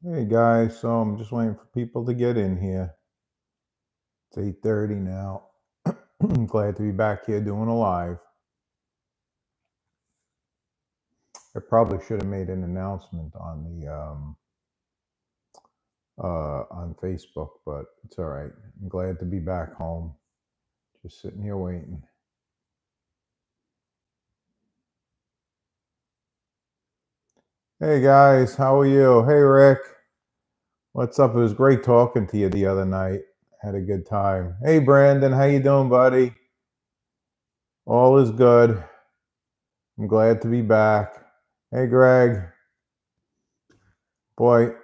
Hey guys, so I'm just waiting for people to get in here. It's 8:30 now. I'm glad to be back here doing a live. I probably should have made an announcement on the on Facebook, but it's all right. I'm glad to be back home. Just sitting here waiting. Hey guys, how are you? Hey Rick, what's up? It was great talking to you the other night. Had a good time. Hey Brandon, how you doing, buddy? All is good. I'm glad to be back. Hey Greg. Boy,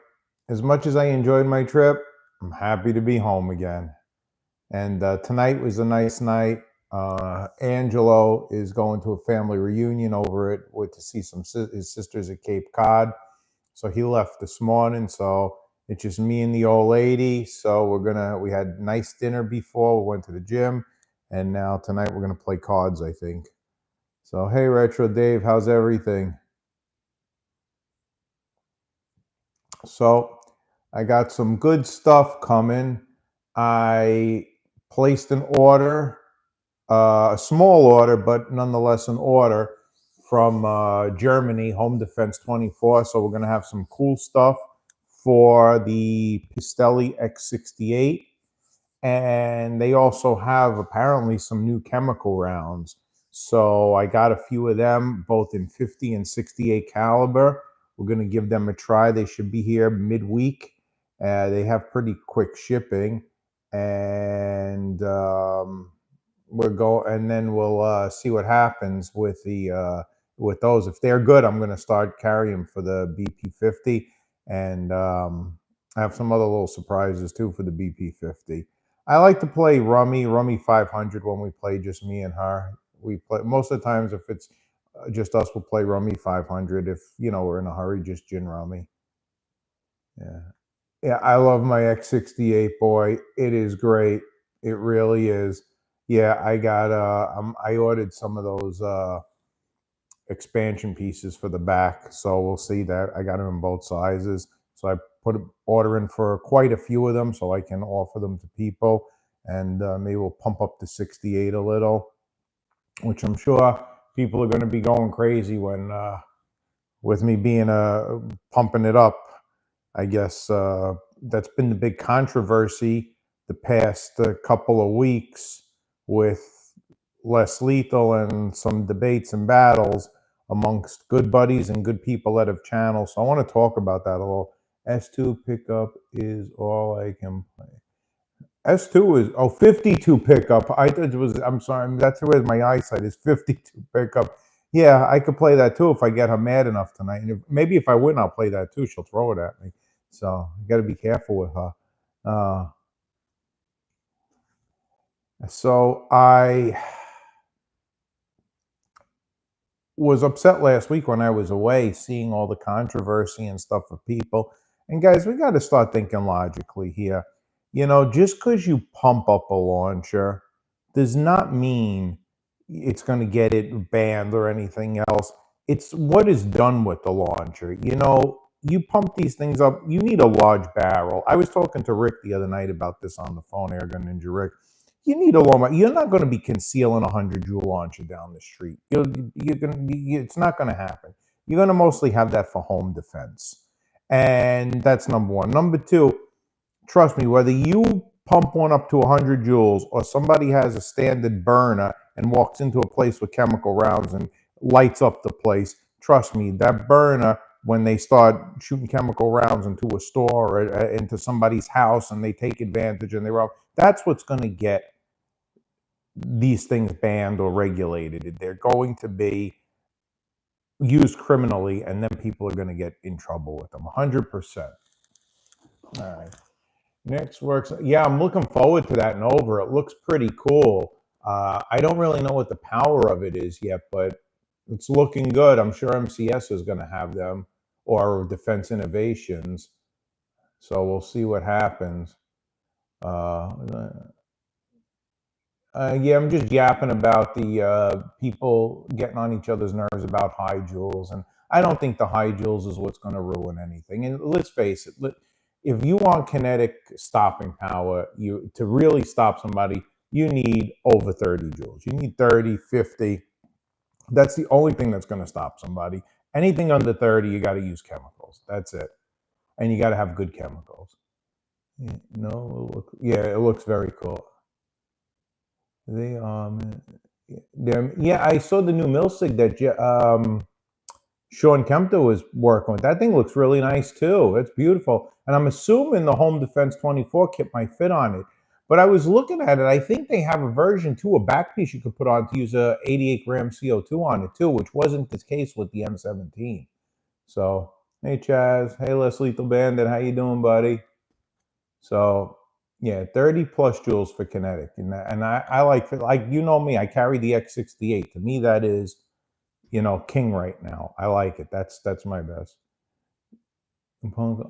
as much as I enjoyed my trip, I'm happy to be home again. And tonight was a nice night. Angelo is going to a family reunion over it with to see his sisters at Cape Cod. So he left this morning. So it's just me and the old lady. So we had nice dinner before. We went to the gym, and now tonight we're gonna play cards, I think. So hey, Retro Dave, how's everything? So I got some good stuff coming. I placed an order, a small order, but nonetheless an order from Germany, Home Defense 24. So we're going to have some cool stuff for the Pistelli X68. And they also have apparently some new chemical rounds. So I got a few of them, both in 50 and 68 caliber. We're going to give them a try. They should be here midweek. They have pretty quick shipping, and and then we'll see what happens with the with those. If they're good, I'm going to start carrying for the BP50, and I have some other little surprises too for the BP50. I like to play Rummy 500 when we play just me and her. We play most of the times if it's just us, we'll play Rummy 500. If we're in a hurry, just gin Rummy. Yeah, yeah. I love my X68, boy. It is great. It really is. Yeah, I ordered some of those expansion pieces for the back, so we'll see that. I got them in both sizes, so I put an order in for quite a few of them so I can offer them to people, and maybe we'll pump up to 68 a little, which I'm sure people are going to be going crazy when with me being pumping it up. I guess that's been the big controversy the past couple of weeks with less lethal and some debates and battles amongst good buddies and good people that have channels. So I want to talk about that a little. S2 pickup is all I can play. S2 is 52 pickup. I thought it was. I'm sorry. That's where my eyesight is. 52 pickup. Yeah, I could play that too if I get her mad enough tonight. And maybe if I win, I'll play that too. She'll throw it at me. So you got to be careful with her. Uh, so I was upset last week when I was away, seeing all the controversy and stuff with people. And guys, we got to start thinking logically here. Just because you pump up a launcher does not mean it's going to get it banned or anything else. It's what is done with the launcher. You pump these things up, you need a large barrel. I was talking to Rick the other night about this on the phone, Airgun Ninja Rick. You need a long. You're not going to be concealing 100 joule launcher down the street. It's not going to happen. You're going to mostly have that for home defense, and that's number one. Number two, trust me, whether you pump one up to 100 joules or somebody has a standard burner and walks into a place with chemical rounds and lights up the place, trust me, that burner, when they start shooting chemical rounds into a store or into somebody's house and they take advantage and they rob, that's what's going to get these things banned or regulated. They're going to be used criminally, and then people are going to get in trouble with them. 100%. All right. Next works. Yeah, I'm looking forward to that Nova. It looks pretty cool. I don't really know what the power of it is yet, but it's looking good. I'm sure MCS is going to have them or Defense Innovations. So we'll see what happens. Uh, yeah, I'm just yapping about the people getting on each other's nerves about high joules, and I don't think the high joules is what's going to ruin anything. And let's face it, if you want kinetic stopping power, you to really stop somebody, you need over 30 joules. You need 30, 50. That's the only thing that's going to stop somebody. Anything under 30, you got to use chemicals. That's it. And you got to have good chemicals. Yeah, no, yeah, it looks very cool. They yeah, I saw the new Milsig that Sean Kempter was working with. That thing looks really nice too. It's beautiful, and I'm assuming the Home Defense 24 kit might fit on it. But I was looking at it. I think they have a version too, a back piece you could put on to use a 88 gram CO2 on it too, which wasn't the case with the M17. So, hey Chaz, hey Les Lethal Bandit, how you doing, buddy? So, yeah, 30 plus joules for kinetic, and I like you know me, I carry the X68. To me, that is, king right now. I like it. That's my best. Punk,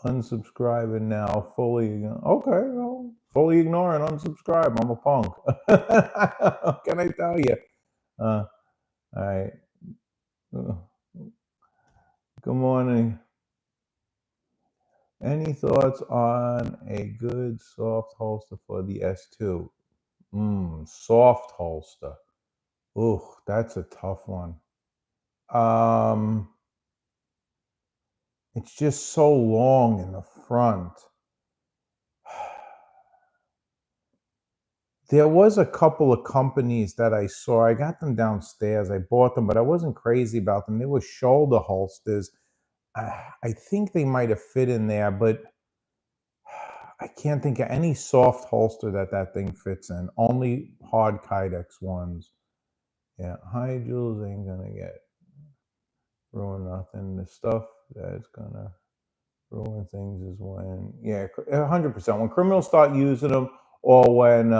unsubscribing now. Fully okay. Well, fully ignore and unsubscribe. I'm a punk. What can I tell you? All right. Good morning. Any thoughts on a good soft holster for the S2? Soft holster. Ooh, that's a tough one. It's just so long in the front. There was a couple of companies that I saw. I got them downstairs. I bought them, but I wasn't crazy about them. They were shoulder holsters. I think they might have fit in there, but I can't think of any soft holster that thing fits in. Only hard Kydex ones. Yeah, high joules ain't gonna ruin nothing. The stuff that's gonna ruin things is when, 100%. When criminals start using them, or when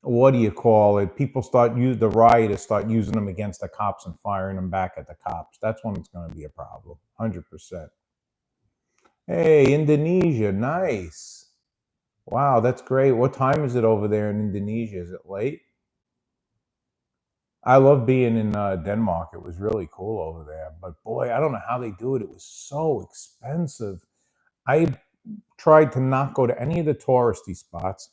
what do you call it? People the rioters start using them against the cops and firing them back at the cops. That's when it's going to be a problem. 100%. Hey, Indonesia, nice. Wow, that's great. What time is it over there in Indonesia? Is it late? I love being in Denmark. It was really cool over there. But boy, I don't know how they do it. It was so expensive. I tried to not go to any of the touristy spots,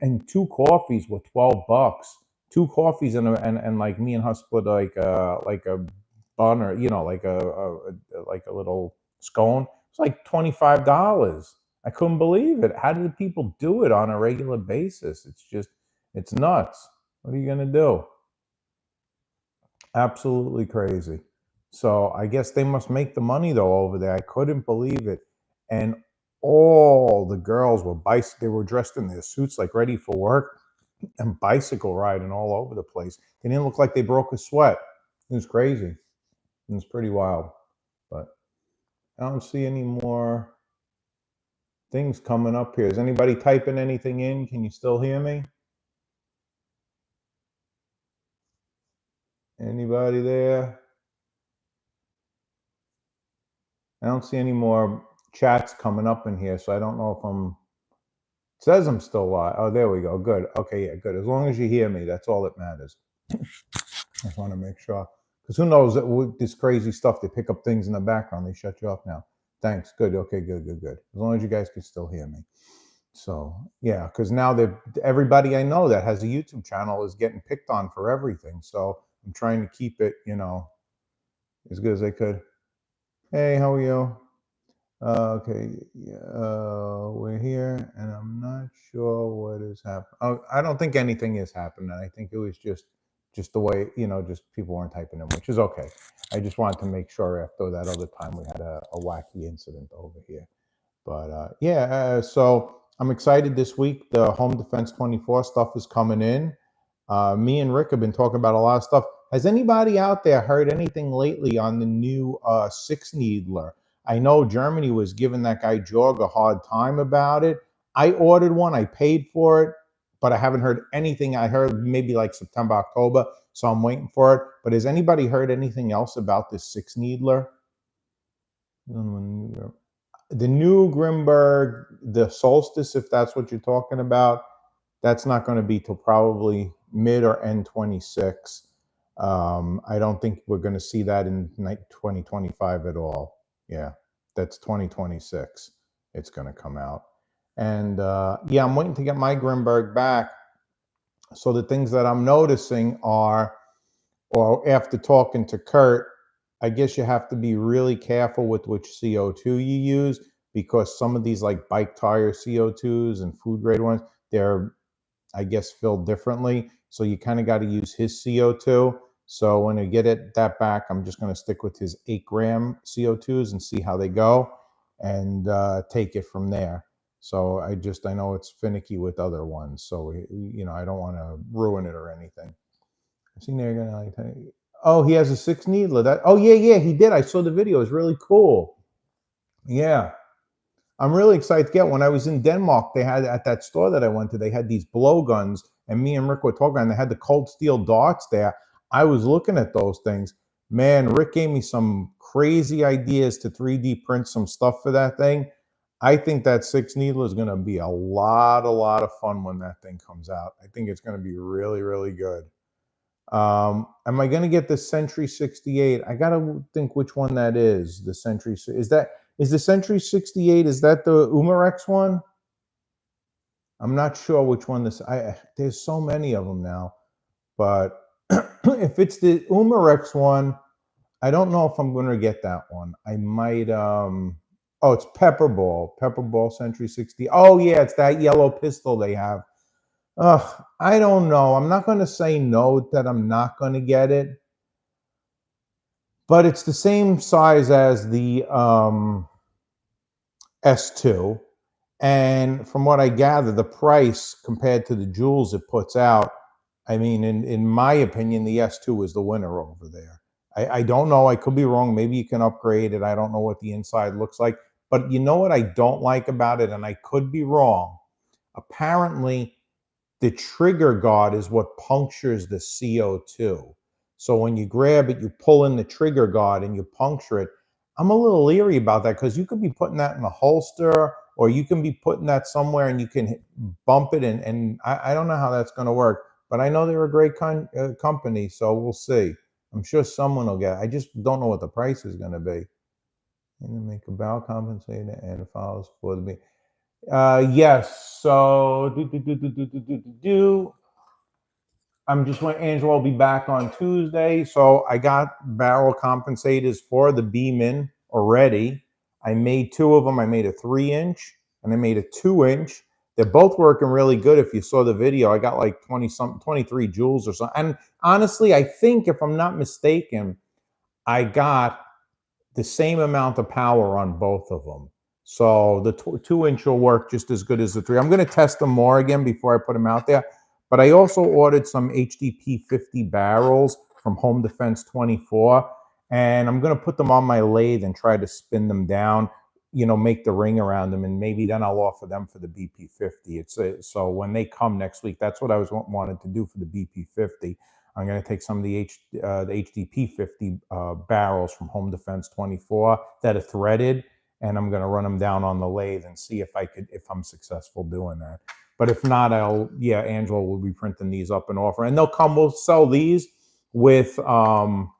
and 2 coffees were $12. 2 coffees and like me and her split like a bun, or like a little scone. It's like $25. I couldn't believe it. How do the people do it on a regular basis? It's nuts. What are you gonna do? Absolutely crazy. So I guess they must make the money though over there. I couldn't believe it. And all the girls were they were dressed in their suits like ready for work and bicycle riding all over the place. They didn't look like they broke a sweat. It was crazy. It was pretty wild. But I don't see any more things coming up here. Is anybody typing anything in? Can you still hear me? Anybody there? I don't see any more chats coming up in here, so I don't know if it says I'm still live. Oh, there we go. Good. Okay, yeah, good. As long as you hear me, that's all that matters. I just want to make sure. Because who knows, that with this crazy stuff, they pick up things in the background. They shut you off now. Thanks. Good. Okay, good. As long as you guys can still hear me. So, yeah, because now everybody I know that has a YouTube channel is getting picked on for everything. So I'm trying to keep it, as good as I could. Hey, how are you? Okay, we're here, and I'm not sure what is happening. Oh, I don't think anything is happening. I think it was just the way, just people weren't typing in, which is okay. I just wanted to make sure after that other time we had a wacky incident over here. But so I'm excited this week. The Home Defense 24 stuff is coming in. Me and Rick have been talking about a lot of stuff. Has anybody out there heard anything lately on the new 6-needler? I know Germany was giving that guy Jorg a hard time about it. I ordered one. I paid for it, but I haven't heard anything. I heard maybe like September, October, so I'm waiting for it. But has anybody heard anything else about this 6-needler? The new Grimberg, the Solstice, if that's what you're talking about, that's not going to be till probably mid or end 26. I don't think we're going to see that in 2025 at all. Yeah, that's 2026. It's going to come out. And yeah, I'm waiting to get my Grimberg back. So the things that I'm noticing are, or after talking to Kurt, I guess you have to be really careful with which CO2 you use, because some of these like bike tire CO2s and food grade ones, they're, I guess, filled differently. So you kind of got to use his CO2. So when I get that back, I'm just going to stick with his 8-gram CO2s and see how they go, and take it from there. So I know it's finicky with other ones. So, I don't want to ruin it or anything. I've seen they're going to like, oh, he has a 6 needler. Oh yeah, he did. I saw the video. It's really cool. Yeah. I'm really excited to get one. I was in Denmark. They had, at that store that I went to, they had these blowguns, and me and Rick were talking, and they had the cold steel darts there. I was looking at those things. Man, Rick gave me some crazy ideas to 3D print some stuff for that thing. I think that 6 needle is going to be a lot of fun when that thing comes out. I think it's going to be really, really good. Am I going to get the Century 68? I got to think which one that is. The Century, is the Century 68, is that the Umarex one? I'm not sure which one this, there's so many of them now, but if it's the Umarex one, I don't know if I'm going to get that one. I might, oh, it's Pepperball Century 60. Oh yeah, it's that yellow pistol they have. I don't know. I'm not going to say no that I'm not going to get it, but it's the same size as the S2. And from what I gather, the price compared to the jewels it puts out, I mean, in my opinion, the S2 is the winner over there. I don't know. I could be wrong. Maybe you can upgrade it. I don't know what the inside looks like. But you know what I don't like about it, and I could be wrong. Apparently, the trigger guard is what punctures the CO2. So when you grab it, you pull in the trigger guard and you puncture it. I'm a little leery about that, because you could be putting that in a holster, or you can be putting that somewhere and you can bump it. And I don't know how that's going to work, but I know they're a great company, so we'll see. I'm sure someone will get it. I just don't know what the price is going to be. And then make a barrel compensator and files for the. Yes. So I'm just waiting. Angela will be back on Tuesday. So I got barrel compensators for the Beeman already. I made 2 of them. I made a 3-inch and I made a 2-inch. They're both working really good. If you saw the video, I got like 23 joules or something. And honestly, I think, if I'm not mistaken, I got the same amount of power on both of them. So the 2-inch will work just as good as the 3. I'm going to test them more again before I put them out there. But I also ordered some HDP 50 barrels from Home Defense 24, and I'm going to put them on my lathe and try to spin them down, make the ring around them, and maybe then I'll offer them for the BP 50. So when they come next week, that's what I wanted to do for the BP 50. I'm going to take some of the HDP 50 barrels from Home Defense 24 that are threaded, and I'm going to run them down on the lathe and see if I'm successful doing that. But if not, Angela will be printing these up and offer, and we'll sell these with followers.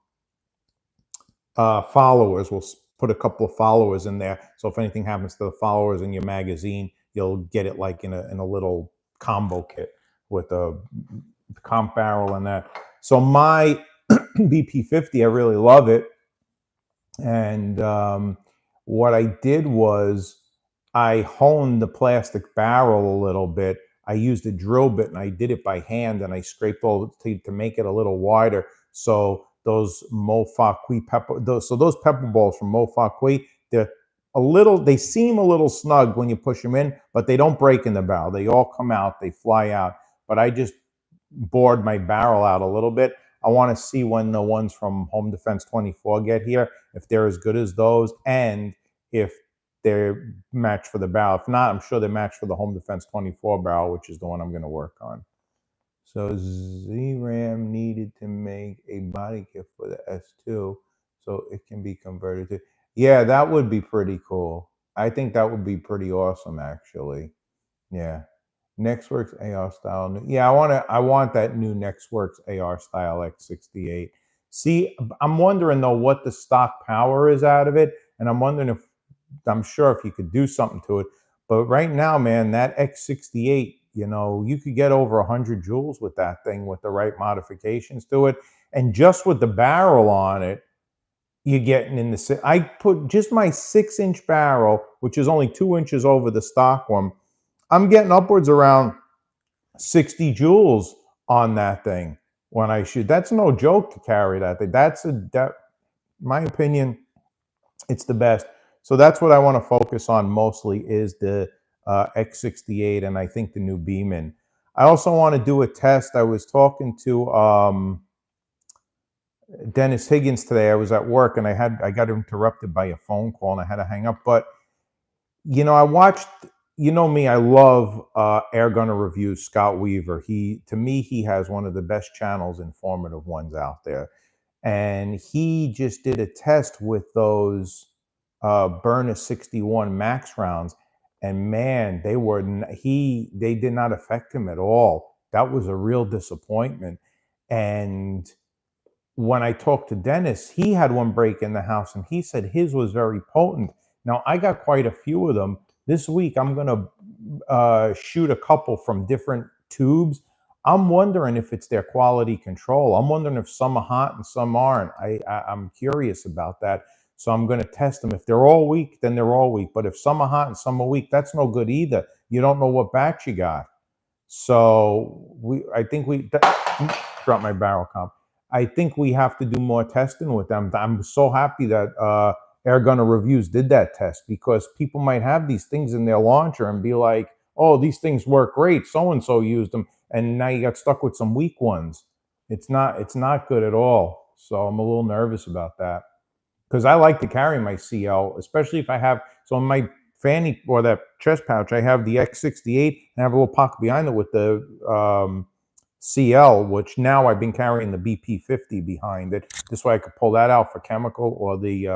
We'll put a couple of followers in there, so if anything happens to the followers in your magazine, you'll get it like in a little combo kit with a comp barrel and that. So my BP50, I really love it. And what I did was I honed the plastic barrel a little bit. I used a drill bit and I did it by hand, and I scraped all to make it a little wider. So those those pepper balls from Mofaqui, they seem a little snug when you push them in, but they don't break in the barrel. They all come out, they fly out. But I just bored my barrel out a little bit. I want to see when the ones from Home Defense 24 get here, if they're as good as those, and if they're matched for the barrel. If not, I'm sure they're matched for the Home Defense 24 barrel, which is the one I'm going to work on. So ZRAM needed to make a body kit for the S2 so it can be converted to. Yeah, that would be pretty cool. I think that would be pretty awesome, actually. Yeah. Nextworks AR style. Yeah, I want that new Nextworks AR style X68. See, I'm wondering though what the stock power is out of it, and I'm wondering if I'm sure if you could do something to it. But right now, man, that X68, you could get over 100 joules with that thing with the right modifications to it, and just with the barrel on it, you're getting in the. I put just my 6-inch barrel, which is only 2 inches over the stock one. I'm getting upwards around 60 joules on that thing when I shoot. That's no joke to carry that thing. My opinion, it's the best. So that's what I want to focus on mostly is the X68 and I think the new Beeman. I also want to do a test. I was talking to Dennis Higgins today. I was at work and I got interrupted by a phone call and I had to hang up. But I watched. You know me, I love Air Gunner Reviews, Scott Weaver. To me, he has one of the best channels, informative ones out there. And he just did a test with those Byrna 61 Max rounds, and man, they did not affect him at all. That was a real disappointment. And when I talked to Dennis, he had one break in the house and he said his was very potent. Now, I got quite a few of them. This week, I'm going to shoot a couple from different tubes. I'm wondering if it's their quality control. I'm wondering if some are hot and some aren't. I'm curious about that. So I'm going to test them. If they're all weak, then they're all weak. But if some are hot and some are weak, that's no good either. You don't know what batch you got. So I think drop my barrel comp. I think we have to do more testing with them. I'm so happy that Air Gunner Reviews did that test because people might have these things in their launcher and be like, "Oh, these things work great. So and so used them, and now you got stuck with some weak ones." It's not good at all. So I'm a little nervous about that because I like to carry my CL, especially if I have. So in my fanny or that chest pouch, I have the X68 and I have a little pocket behind it with the CL, which now I've been carrying the BP50 behind it. This way I could pull that out for chemical or the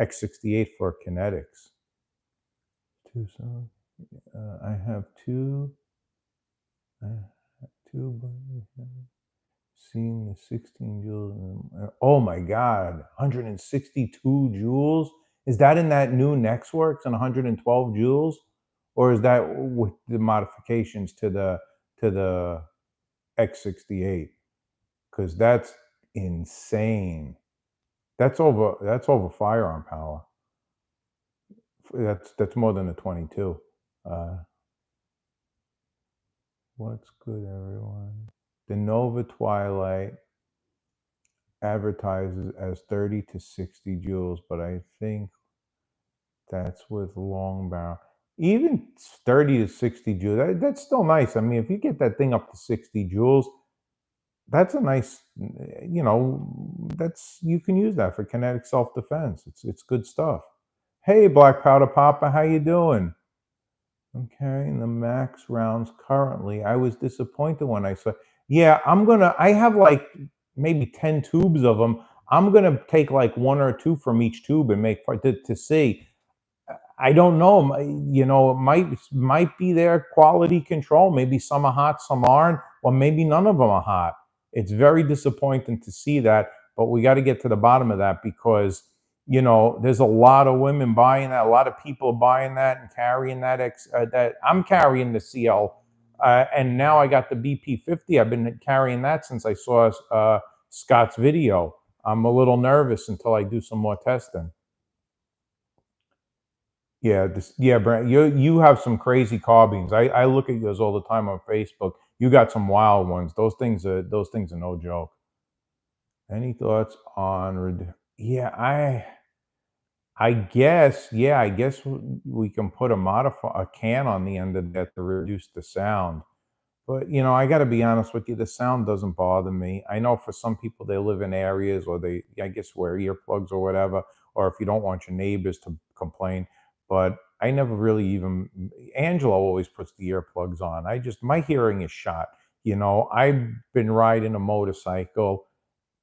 X68 for kinetics. I have two. Seeing the 16 joules. Oh my God, 162 joules. Is that in that new Nextworks and 112 joules, or is that with the modifications to the X68? Because that's insane. That's over firearm power. That's more than a 22. What's good, everyone? The Nova Twilight advertises as 30 to 60 joules, but I think that's with long barrel. Even 30 to 60 joules, that's still nice. I mean, if you get that thing up to 60 joules, that's a nice, you can use that for kinetic self-defense. It's good stuff. Hey, Black Powder Papa, how you doing? I'm carrying the max rounds currently. I was disappointed when I saw. Yeah, I have like maybe 10 tubes of them. I'm gonna take like one or two from each tube and make to see. I don't know. It might be their quality control. Maybe some are hot, some aren't, or maybe none of them are hot. It's very disappointing to see that, but we got to get to the bottom of that because there's a lot of women buying that, a lot of people buying that and carrying that I'm carrying the CL, and now I got the BP50. I've been carrying that since I saw Scott's video. I'm a little nervous until I do some more testing. Yeah, Brent, you have some crazy carbines. I look at yours all the time on Facebook. You got some wild ones. Those things are no joke. Any thoughts on? Yeah, I guess we can put a can on the end of that to reduce the sound. But I got to be honest with you, the sound doesn't bother me. I know for some people they live in areas or I guess, wear earplugs or whatever, or if you don't want your neighbors to complain. But I never really even. Angela always puts the earplugs on. My hearing is shot. I've been riding a motorcycle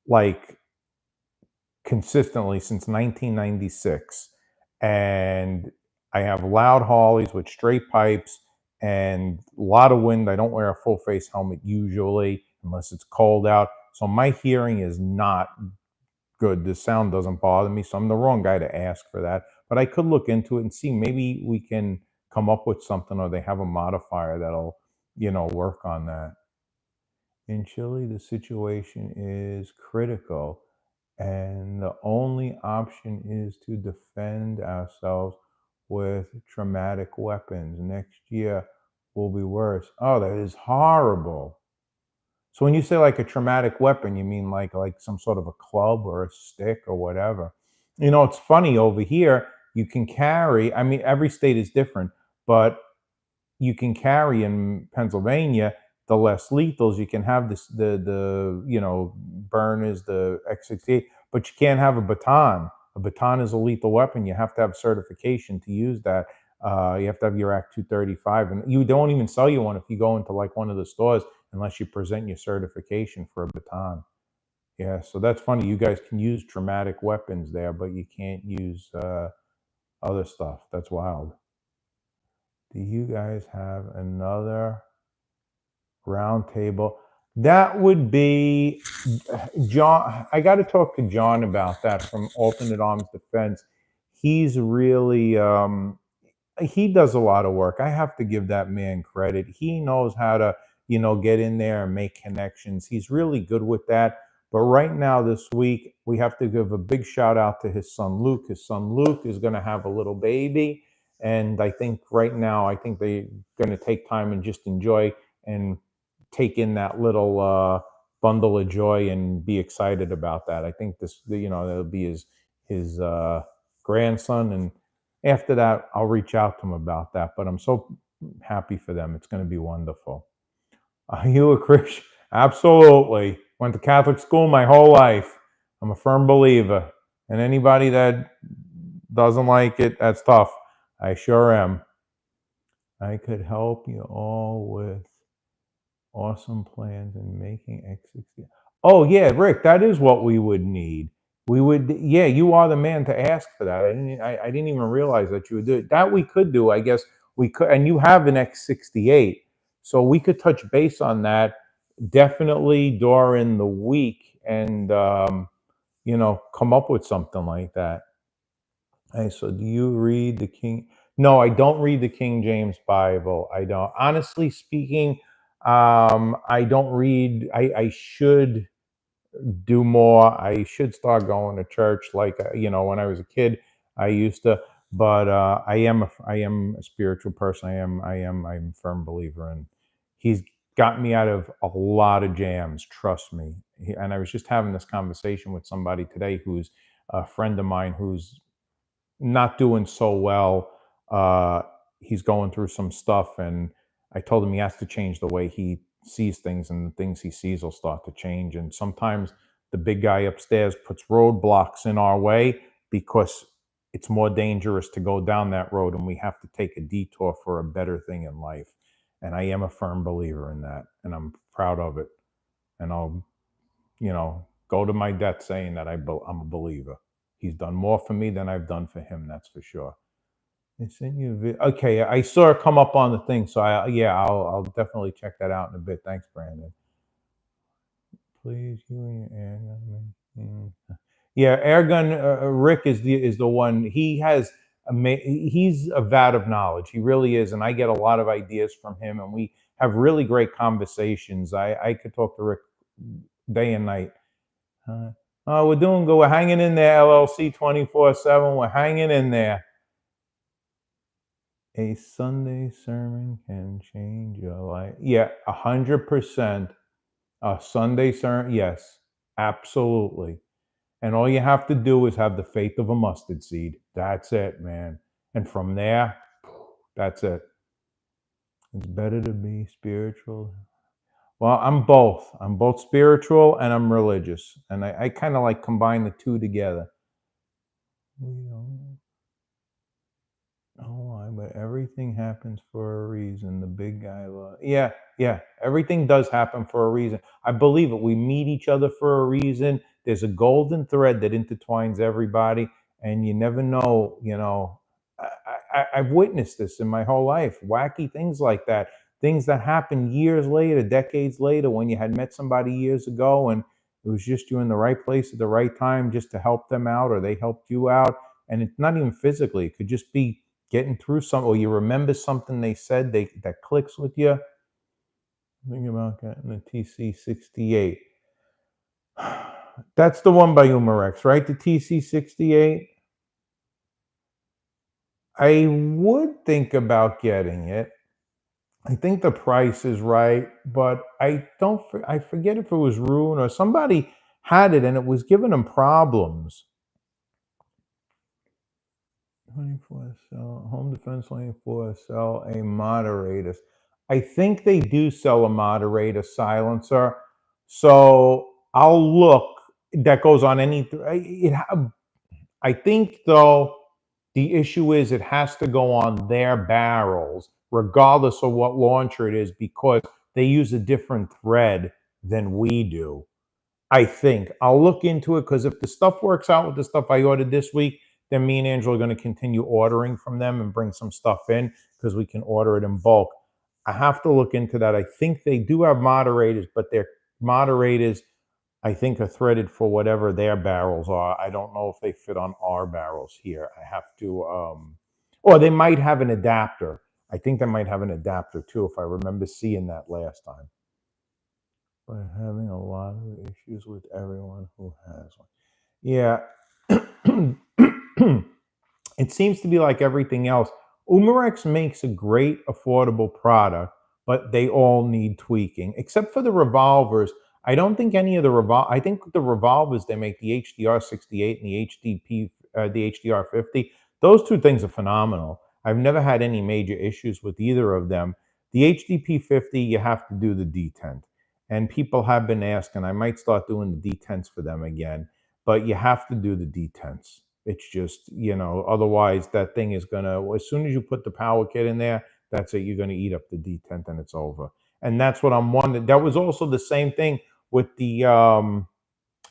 like consistently since 1996, and I have loud Harleys with straight pipes, and a lot of wind. I don't wear a full face helmet usually unless it's cold out. So my hearing is not good. The sound doesn't bother me. So I'm the wrong guy to ask for that. But I could look into it and see, maybe we can come up with something, or they have a modifier that'll, work on that. In Chile, the situation is critical, and the only option is to defend ourselves with traumatic weapons. Next year will be worse. Oh, that is horrible. So when you say like a traumatic weapon, you mean like some sort of a club or a stick or whatever. It's funny over here, you can carry, I mean, every state is different, but you can carry in Pennsylvania the less lethals. You can have this the burners, the X68, but you can't have a baton. A baton is a lethal weapon. You have to have certification to use that. You have to have your Act 235, and you don't even sell you one if you go into like one of the stores unless you present your certification for a baton. Yeah, so that's funny. You guys can use traumatic weapons there, but you can't use other stuff. That's wild. Do you guys have another roundtable? That would be John. I got to talk to John about that from Alternate Arms Defense. He's really he does a lot of work. I have to give that man credit. He knows how to, get in there and make connections. He's really good with that. But right now, this week, we have to give a big shout out to his son Luke. His son Luke is going to have a little baby, and I think right now, I think they're going to take time and just enjoy and take in that little bundle of joy and be excited about that. I think that'll be his grandson, and after that, I'll reach out to him about that. But I'm so happy for them. It's going to be wonderful. Are you a Christian? Absolutely. Went to Catholic school my whole life. I'm a firm believer. And anybody that doesn't like it, that's tough. I sure am. I could help you all with awesome plans in making X60. Oh, yeah, Rick, that is what we would need. We would, yeah, you are the man to ask for that. I didn't even realize that you would do it. That we could do, I guess we could, and you have an X68. So we could touch base on that definitely during the week and, come up with something like that. Hey, so do you read the King? No, I don't read the King James Bible. I don't. Honestly speaking, I don't read. I should do more. I should start going to church like when I was a kid. I used to, but I am a spiritual person. I'm a firm believer, and he's got me out of a lot of jams. Trust me. And I was just having this conversation with somebody today who's a friend of mine who's not doing so well. Uh, he's going through some stuff, and I told him he has to change the way he sees things, and the things he sees will start to change. And sometimes the big guy upstairs puts roadblocks in our way because it's more dangerous to go down that road, and we have to take a detour for a better thing in life. And I am a firm believer in that, and I'm proud of it. And I'll, go to my death saying that I'm a believer. He's done more for me than I've done for him. That's for sure. It's in you. Okay, I saw it come up on the thing, so I'll definitely check that out in a bit. Thanks, Brandon. Please, you and your air gun. Yeah, airgun. Rick is the one. He's a vat of knowledge. He really is, and I get a lot of ideas from him, and we have really great conversations. I could talk to Rick day and night. We're doing good. We're hanging in there, LLC 24/7. We're hanging in there. A Sunday sermon can change your life. Yeah, 100%. A Sunday sermon, yes, absolutely. And all you have to do is have the faith of a mustard seed. That's it, man. And from there, that's it. It's better to be spiritual. Well, I'm both. I'm both spiritual and I'm religious. And I kind of like combine the two together. We don't know why, but everything happens for a reason. The big guy yeah, everything does happen for a reason. I believe it. We meet each other for a reason. There's a golden thread that intertwines everybody, and you never know. I've witnessed this in my whole life. Wacky things like that, things that happen years later, decades later, when you had met somebody years ago and it was just you in the right place at the right time just to help them out, or they helped you out. And it's not even physically; it could just be getting through something, or you remember something they said that clicks with you. Think about getting the TC68. That's the one by Umarex, right? The TC68. I would think about getting it. I think the price is right, but I forget if it was Rune or somebody had it and it was giving them problems. 24 cell, Home Defense 24 cell, a moderator. I think they do sell a moderator silencer. So I'll look. That goes on any, I think though, the issue is it has to go on their barrels, regardless of what launcher it is, because they use a different thread than we do. I think I'll look into it because if the stuff works out with the stuff I ordered this week, then me and Angela are going to continue ordering from them and bring some stuff in because we can order it in bulk. I have to look into that. I think they do have moderators, but their moderators, I think, are threaded for whatever their barrels are. I don't know if they fit on our barrels here. I have to, or they might have an adapter. I think they might have an adapter too, if I remember seeing that last time. But having a lot of issues with everyone who has one. Yeah. It seems to be like everything else. Umarex makes a great affordable product, but they all need tweaking, except for the revolvers. I don't think any of I think the revolvers they make, the HDR 68 and the HDR 50, those two things are phenomenal. I've never had any major issues with either of them. The HDP 50, you have to do the detent. And people have been asking, I might start doing the detents for them again, but you have to do the detents. It's just, otherwise that thing is gonna, as soon as you put the power kit in there, that's it. You're gonna eat up the detent and it's over. And that's what I'm wondering. That was also the same thing with the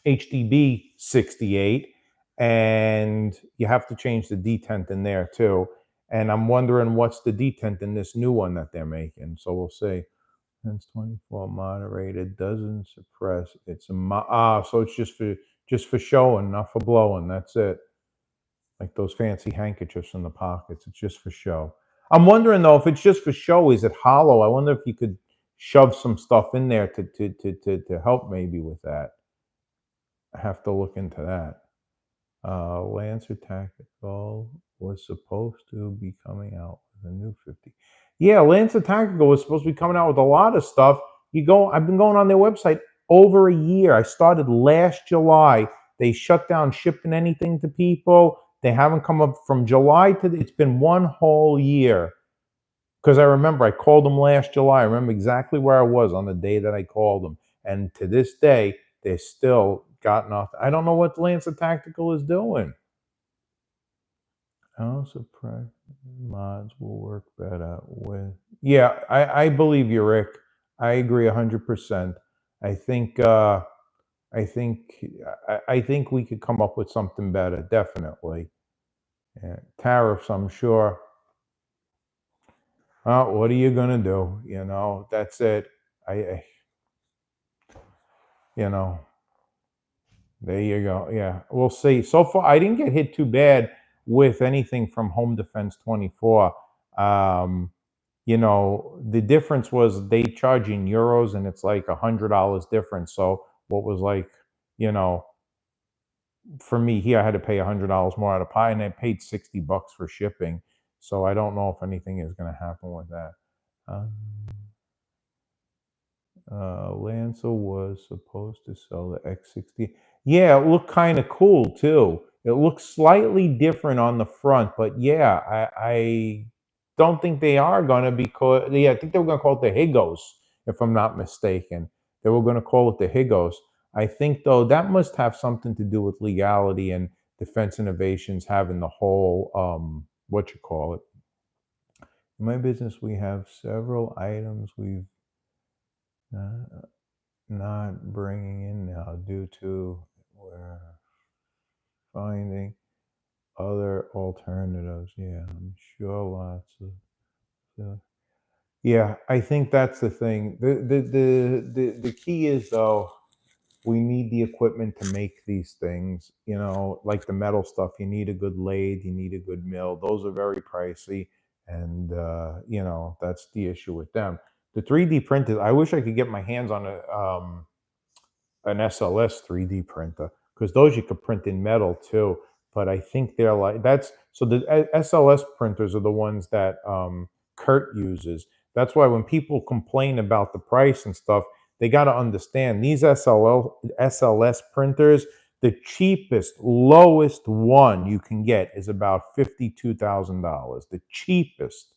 HDB 68, and you have to change the detent in there too. And I'm wondering what's the detent in this new one that they're making. So we'll see. Hence 24 moderated, doesn't suppress. It's a so it's just for showing, not for blowing. That's it. Like those fancy handkerchiefs in the pockets. It's just for show. I'm wondering though, if it's just for show, is it hollow? I wonder if you could shove some stuff in there to help maybe with that. I have to look into that. Lancer Tactical was supposed to be coming out with a new 50. Yeah, Lancer Tactical was supposed to be coming out with a lot of stuff. I've been going on their website over a year. I started last July. They shut down shipping anything to people. They haven't come up from July it's been one whole year. Because I remember I called them last July. I remember exactly where I was on the day that I called them. And to this day, they still got nothing. I don't know what Lancer Tactical is doing. How suppressed mods will work better with. Yeah, I believe you, Rick. I agree 100%. I think I think I think we could come up with something better, definitely. Yeah, tariffs, I'm sure. Well, what are you gonna do? That's it. I you know, there you go. Yeah, we'll see. So far, I didn't get hit too bad with anything from Home Defense 24. The difference was they charge in euros and it's like $100 difference. So what was like, you know, for me here, I had to pay $100 more out of pie and I paid $60 for shipping. So I don't know if anything is going to happen with that. Lancer was supposed to sell the X60. Yeah, it looked kind of cool too. It looks slightly different on the front, but yeah, I don't think they are gonna because yeah, I think they were gonna call it the Higos, if I'm not mistaken. They were gonna call it the Higos. I think though that must have something to do with legality and Defense Innovations having the whole what you call it. In my business, we have several items we've not bringing in now due to we're finding Other alternatives, yeah, I'm sure lots of. Yeah. Yeah, I think that's the thing. The key is though, we need the equipment to make these things. You know, like the metal stuff, you need a good lathe, you need a good mill. Those are very pricey, and you know that's the issue with them. The 3D printers, I wish I could get my hands on an SLS 3D printer because those you could print in metal too. But I think they're like that's so the SLS printers are the ones that Kurt uses. That's why when people complain about the price and stuff, they got to understand these SLS printers. The cheapest, lowest one you can get is about $52,000. The cheapest,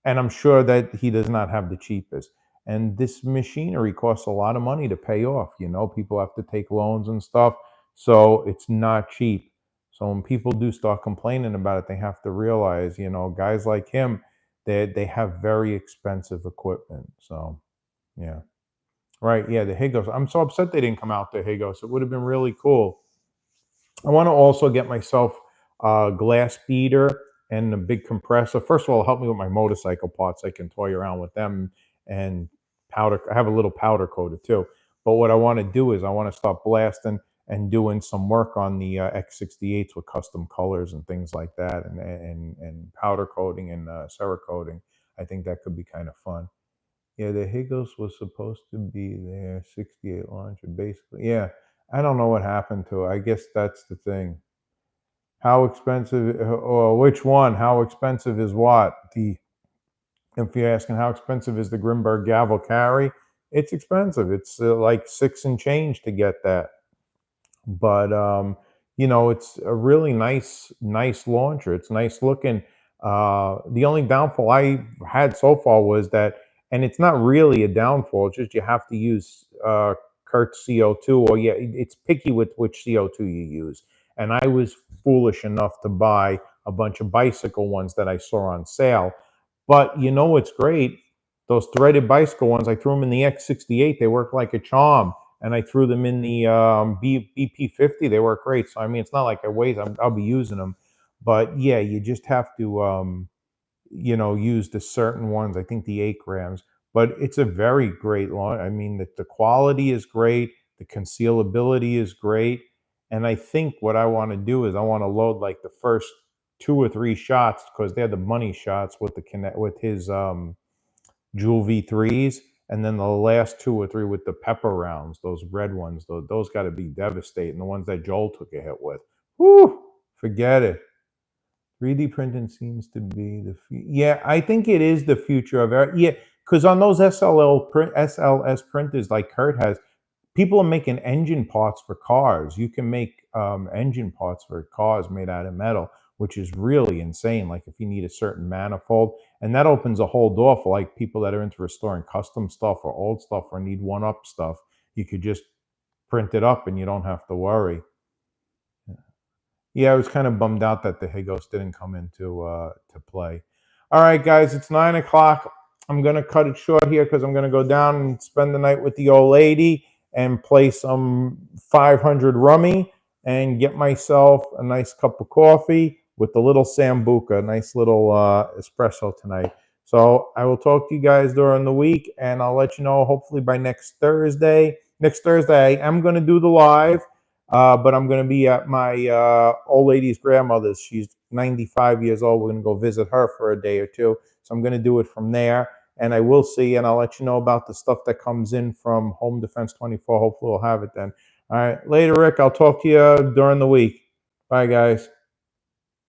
and I'm sure that he does not have the cheapest. And this machinery costs a lot of money to pay off. You know, people have to take loans and stuff, so it's not cheap. So when people do start complaining about it, they have to realize, you know, guys like him, they have very expensive equipment. So yeah, right, yeah, the Higos. I'm so upset they didn't come out the Higos. It would have been really cool. I want to also get myself a glass beater and a big compressor. First of all, help me with my motorcycle parts. I can toy around with them and powder. I have a little powder coater too. But what I want to do is I want to start blasting and doing some work on the X68s with custom colors and things like that, and powder coating and Cerakoting. I think that could be kind of fun. Yeah, the Higos was supposed to be there, 68 launcher, basically. Yeah, I don't know what happened to it. I guess that's the thing. How expensive, or which one? How expensive is what? If you're asking how expensive is the Grimberg gavel carry, it's expensive. It's like six and change to get that. But you know, it's a really nice launcher. It's nice looking. The only downfall I had so far was that, and it's not really a downfall. It's just you have to use Kurt's CO2, or yeah, it's picky with which CO2 you use. And I was foolish enough to buy a bunch of bicycle ones that I saw on sale. But you know what's great? Those threaded bicycle ones, I threw them in the X68. They work like a charm, and I threw them in the BP50. They work great. So I mean, it's not like I waste. I'll be using them, but yeah, you just have to you know, use the certain ones. I think the 8 grams, but it's a very great launch. I mean, the quality is great. The concealability is great. And I think what I want to do is I want to load like the first 2 or 3 shots because they're the money shots with the connect with his Jewel V3s, and then the last 2 or 3 with the pepper rounds, those red ones. Those got to be devastating. The ones that Joel took a hit with. Whoo! Forget it. 3D printing seems to be the yeah. I think it is the future of yeah. Because on those SLS printers like Kurt has, people are making engine parts for cars. You can make engine parts for cars made out of metal, which is really insane. Like if you need a certain manifold, and that opens a whole door for like people that are into restoring custom stuff or old stuff or need one-up stuff. You could just print it up and you don't have to worry. Yeah, I was kind of bummed out that the Higos didn't come into to play. All right, guys, it's 9 o'clock. I'm gonna cut it short here because I'm gonna go down and spend the night with the old lady and play some 500 rummy and get myself a nice cup of coffee with a little sambuca, a nice little espresso tonight. So I will talk to you guys during the week, and I'll let you know hopefully by next Thursday. Next Thursday, I am gonna do the live. But I'm going to be at my old lady's grandmother's. She's 95 years old. We're going to go visit her for a day or two. So I'm going to do it from there. And I will see, and I'll let you know about the stuff that comes in from Home Defense 24. Hopefully we'll have it then. All right. Later, Rick. I'll talk to you during the week. Bye, guys.